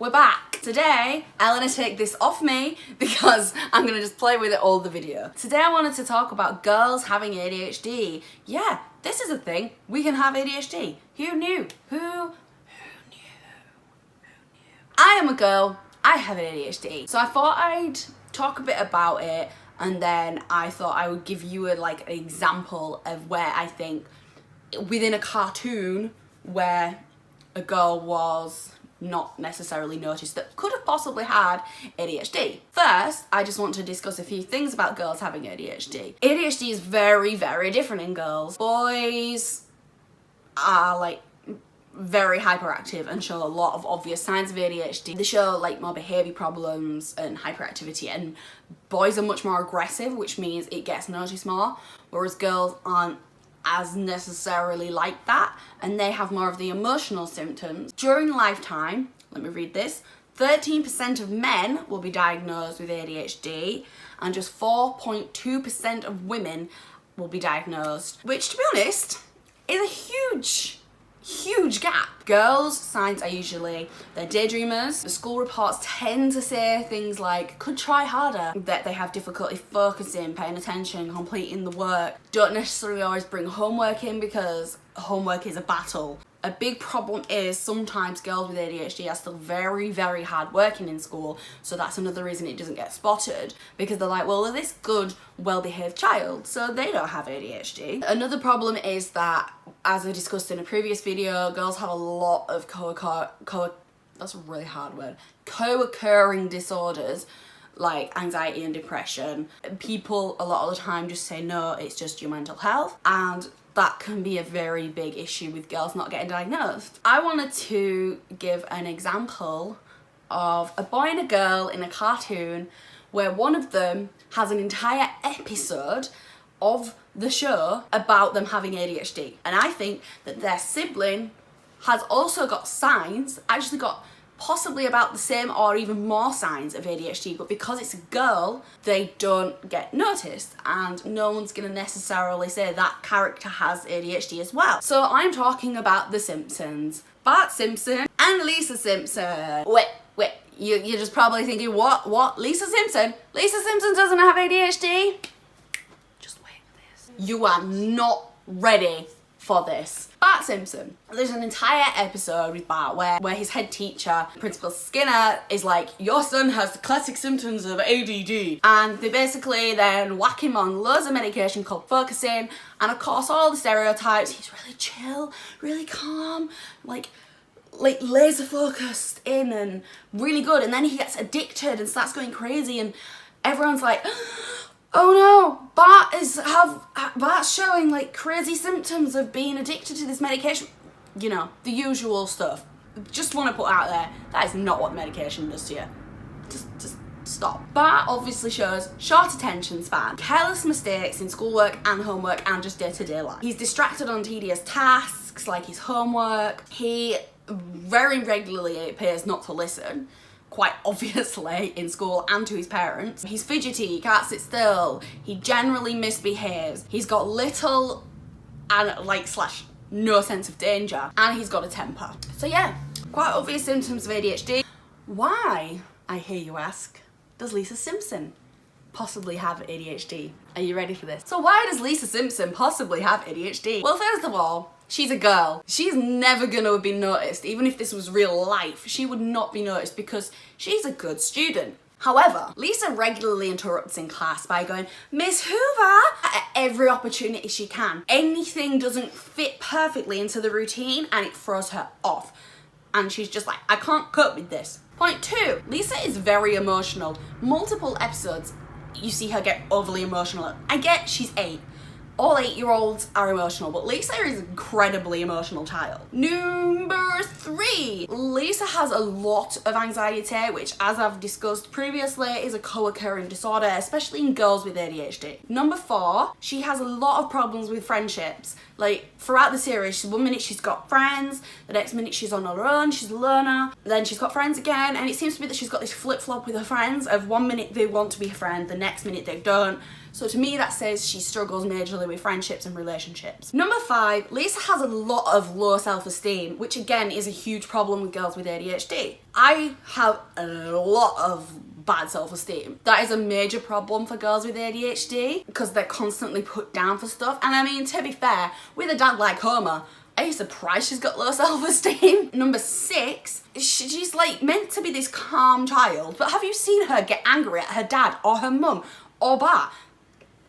we're back. Today, Eleanor take this off me because I'm gonna just play with it all the video. Today I wanted to talk about girls having ADHD. Yeah, this is a thing. We can have ADHD. Who knew? Who knew? I am a girl. I have ADHD. So I thought I'd talk a bit about it, and then I thought I would give you an example of where I think within a cartoon where a girl was not necessarily noticed that could have possibly had ADHD. First, I just want to discuss a few things about girls having ADHD. ADHD is very, very different in girls. Boys are very hyperactive and show a lot of obvious signs of ADHD. They show more behaviour problems and hyperactivity, and boys are much more aggressive, which means it gets noticed more, whereas girls aren't as necessarily like that, and they have more of the emotional symptoms. During lifetime, let me read this, 13% of men will be diagnosed with ADHD and just 4.2% of women will be diagnosed, which, to be honest, is a huge gap. Girls' signs are usually they're daydreamers. The school reports tend to say things like could try harder, that they have difficulty focusing, paying attention, completing the work, don't necessarily always bring homework in because homework is a battle. A big problem is sometimes girls with ADHD are still very, very hard working in school, so that's another reason it doesn't get spotted, because they're like, well, they're this good, well-behaved child, so they don't have ADHD. Another problem is that, as I discussed in a previous video, girls have a lot of that's a really hard word, co-occurring disorders like anxiety and depression. People a lot of the time just say, no, it's just your mental health, and that can be a very big issue with girls not getting diagnosed. I wanted to give an example of a boy and a girl in a cartoon where one of them has an entire episode of the show about them having ADHD. And I think that their sibling has also got signs, actually got possibly about the same or even more signs of ADHD, but because it's a girl, they don't get noticed, and no one's gonna necessarily say that character has ADHD as well. So I'm talking about the Simpsons. Bart Simpson and Lisa Simpson. Wait, you're just probably thinking, what? Lisa Simpson? Lisa Simpson doesn't have ADHD? Just wait for this. You are not ready for this. Bart Simpson. There's an entire episode with Bart where his head teacher, Principal Skinner, is like, your son has the classic symptoms of ADD. And they basically then whack him on loads of medication called focusing, and of course all the stereotypes. He's really chill, really calm, like laser focused in and really good, and then he gets addicted and starts going crazy, and everyone's like, oh no, Bart's showing crazy symptoms of being addicted to this medication. You know, the usual stuff. Just want to put out there, that is not what medication does to you. Just stop. Bart obviously shows short attention span, careless mistakes in schoolwork and homework and just day-to-day life. He's distracted on tedious tasks like his homework. He very regularly appears not to listen, quite obviously, in school and to his parents. He's fidgety, he can't sit still, he generally misbehaves, he's got little and slash no sense of danger, and he's got a temper. So yeah, quite obvious symptoms of ADHD. Why, I hear you ask, does Lisa Simpson possibly have ADHD? Are you ready for this? So why does Lisa Simpson possibly have ADHD? Well, first of all, she's a girl. She's never gonna be noticed. Even if this was real life, she would not be noticed because she's a good student. However, Lisa regularly interrupts in class by going, Miss Hoover, at every opportunity she can. Anything doesn't fit perfectly into the routine and it throws her off. And she's just like, I can't cope with this. Point 2, Lisa is very emotional. Multiple episodes, you see her get overly emotional. I get she's 8. All 8-year-olds are emotional, but Lisa is an incredibly emotional child. Number 3, Lisa has a lot of anxiety, which, as I've discussed previously, is a co-occurring disorder, especially in girls with ADHD. Number 4, she has a lot of problems with friendships. Throughout the series, one minute she's got friends, the next minute she's on her own, she's a learner, then she's got friends again, and it seems to be that she's got this flip-flop with her friends of one minute they want to be a friend, the next minute they don't. So to me that says she struggles majorly with friendships and relationships. Number 5, Lisa has a lot of low self-esteem, which again is a huge problem with girls with ADHD. I have a lot of bad self-esteem. That is a major problem for girls with ADHD because they're constantly put down for stuff. And I mean, to be fair, with a dad like Homer, are you surprised she's got low self-esteem? Number 6, she's like meant to be this calm child, but have you seen her get angry at her dad or her mum or that?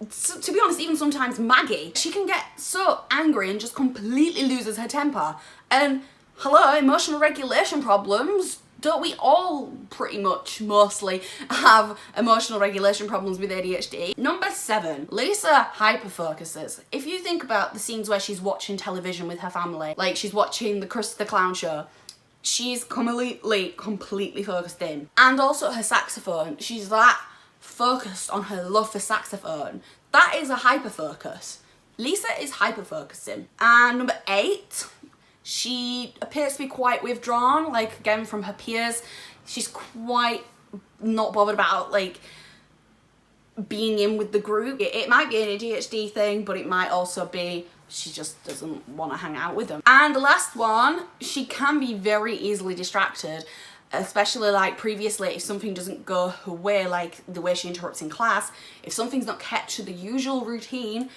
So, to be honest, even sometimes Maggie, she can get so angry and just completely loses her temper. And hello, emotional regulation problems. Don't we all pretty much mostly have emotional regulation problems with ADHD? Number 7, Lisa hyperfocuses. If you think about the scenes where she's watching television with her family, like she's watching the Krusty the Clown show, she's completely focused in. And also her saxophone, she's that focused on her love for saxophone. That is a hyperfocus. Lisa is hyperfocusing. And number 8, she appears to be quite withdrawn, like again from her peers. She's quite not bothered about like being in with the group. It might be an ADHD thing, but it might also be she just doesn't want to hang out with them. And the last one, she can be very easily distracted, especially like previously if something doesn't go her way, like the way she interrupts in class. If something's not kept to the usual routine,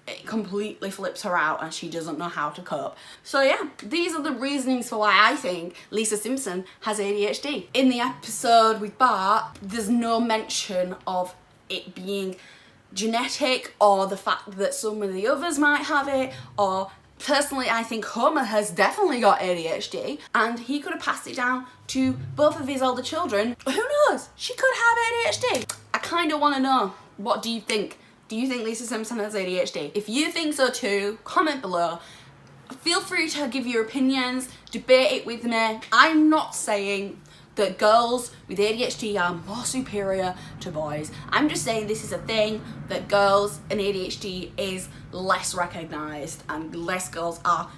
it completely flips her out and she doesn't know how to cope. So yeah, these are the reasonings for why I think Lisa Simpson has ADHD. In the episode with Bart, there's no mention of it being genetic or the fact that some of the others might have it, or personally I think Homer has definitely got ADHD and he could have passed it down to both of his older children. Who knows? She could have ADHD. I kind of want to know, what do you think? Do you think Lisa Simpson has ADHD? If you think so too, comment below. Feel free to give your opinions, debate it with me. I'm not saying that girls with ADHD are more superior to boys. I'm just saying this is a thing that girls and ADHD is less recognised and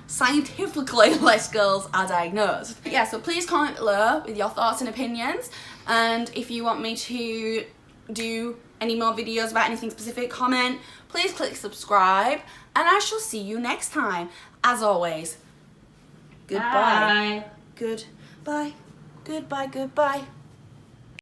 scientifically less girls are diagnosed. Yeah, so please comment below with your thoughts and opinions, and if you want me to do any more videos about anything specific, comment. Please click subscribe and I shall see you next time. As always, goodbye. Bye. Goodbye. Goodbye. Goodbye.